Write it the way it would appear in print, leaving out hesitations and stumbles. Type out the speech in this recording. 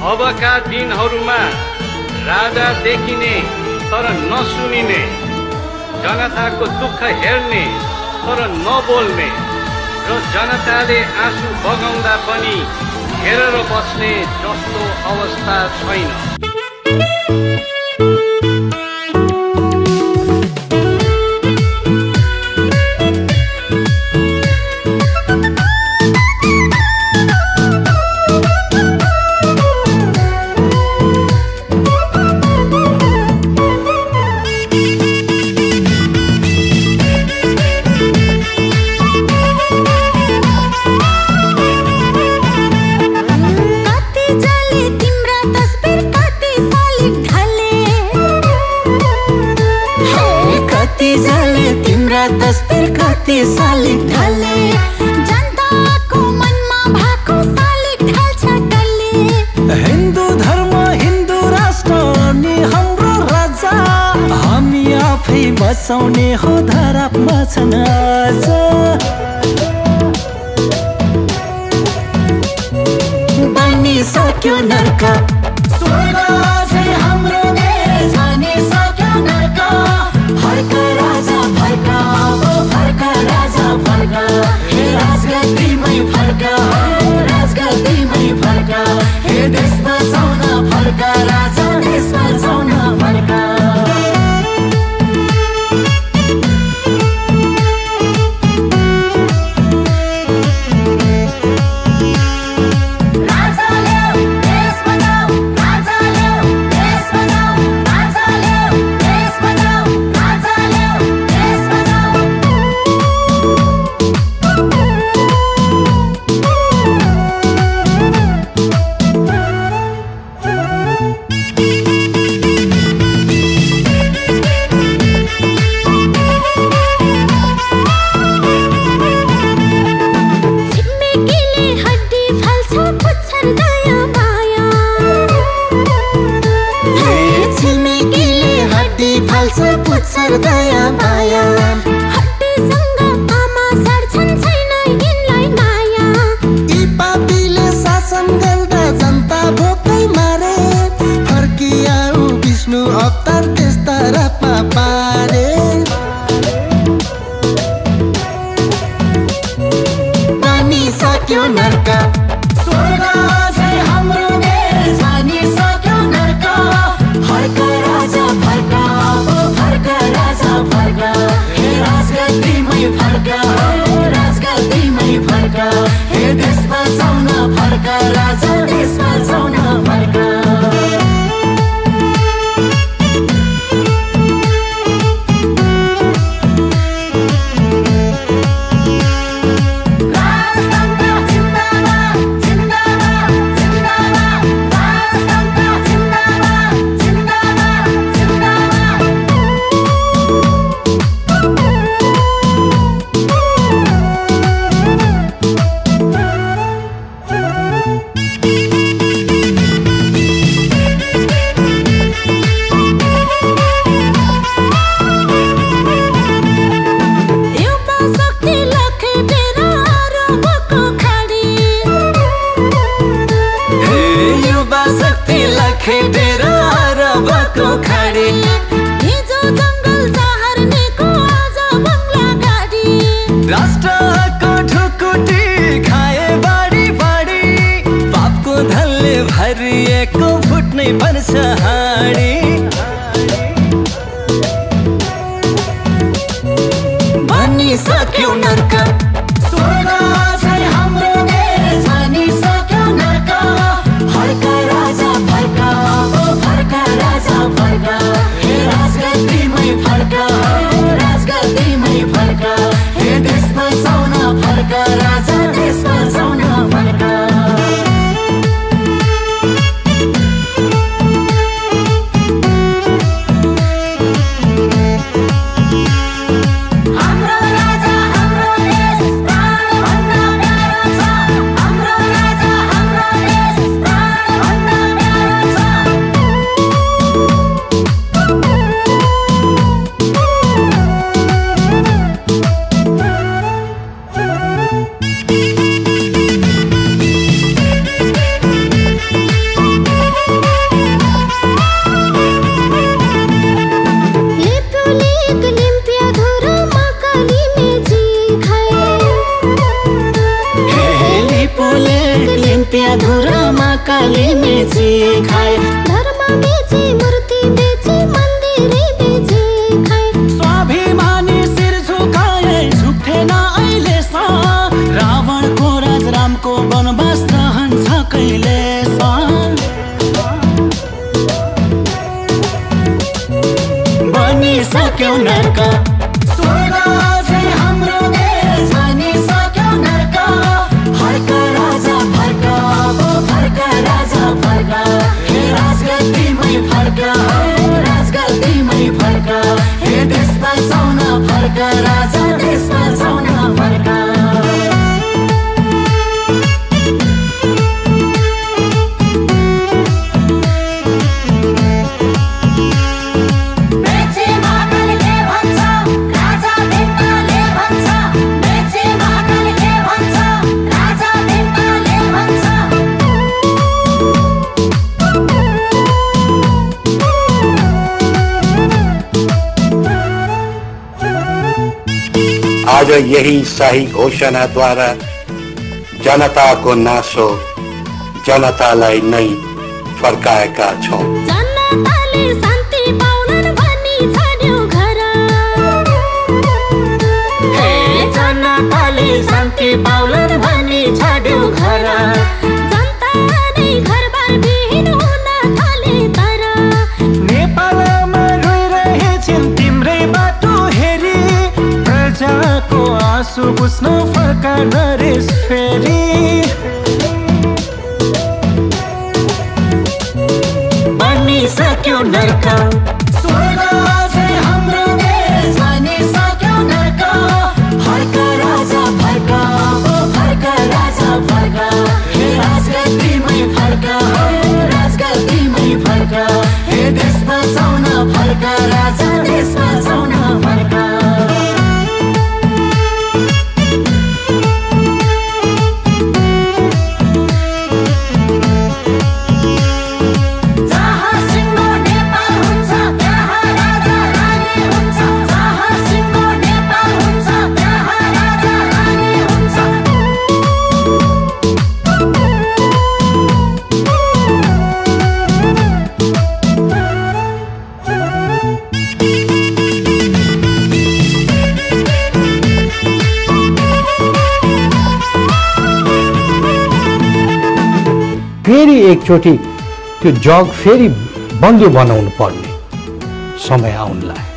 अबका दिनहरूमा राजा देखिने तर नसुनिने, जनताको दुःख हेर्ने तर नबोल्ने र जनताले आँसु बगाउँदा पनि हेरेर बस्ने जस्तो अवस्था छैन। तस्बिर कति सालिक ढले, जनताको मनमा भएको सालिक ढल्छ डल्ले। हिन्दू धर्म हिन्दू राष्ट्र अनि हाम्रो राजा, हामी आफै बचाउने हो धरापमा छन् आज। बनिसक्यो नर्क स्वर्ग चाहिँ हाम्रो देश, बनिसक्यो नर्क। फर्क राजा फर्क, फर्क राजा फर्क, हे राजगद्दीमै फर्क, राजगद्दीमै फर्क, हे देश बचाउन फर्क राजा, देश बचाउन फर्क। दया माया हट्टीसँग आमा सर्छन् छैन यिनलाई माया। यी पापीले शासन गर्दा जनता भोकै मारे, फर्किआऊ विष्णु अवतार त्यस्ता रातमा पारे। बनिसक्यो नर्क स्वर्ग चाहिँ हाम्रो देश, बनिसक्यो नर्क। फर्क राजा फर्क, फर्क राजा फर्क, हे राजगद्दीमै फर्क, राजगद्दीमै फर्क, हे देश बचाउन फर्क राजा, देश बचाउन फर्क। गली मेची खाए धर्म बेची मूर्ति बेची मन्दिरै बेची खाए स्वाभिमानी शिर झुकाए झुक्थेन अहिलेसम्म रावणको राज रामको वनवास रहन्छ कहिलेसम्म बनिसक्यो नर्क स्वर्ग अझै हाम्रो देश बनिसक्यो नर्क फर्क राजा फर्क फर्क राजा फर्क हे राजगद्दीमै फर्क राजगद्दीमै फर्क हे देश बचाउन फर्क राजा देश बचाउन फर्क आज यही शाही घोषणा द्वारा जनताको नासो जनतालाई नै फर्काएका छौं। जनताले शान्ति पाउनन् भनी छाड्यो घर हे जनताले शान्ति पाउनन् भनी छाड्यो घर जनता नै घरबार विहीन हुन थाले तर नेपालमा रोइरहेछन् तिम्रै बाटो हेरी प्रजाको आँसु बुझ्न फर्का नरेश फेरि बनिसक्यो नर्क स्वर्ग अझै हाम्रो देश बनिसक्यो नर्क फर्क राजा फर्क फर्क राजा फर्क हे राजगद्दीमै फर्क राजगद्दीमै फर्क हे देश बचाउन फर्क राजा देश बचाउन फर्क फेरि एकचोटि त्यो जग फेरि बलियो बनाउनु पर्ने समय आउनलाई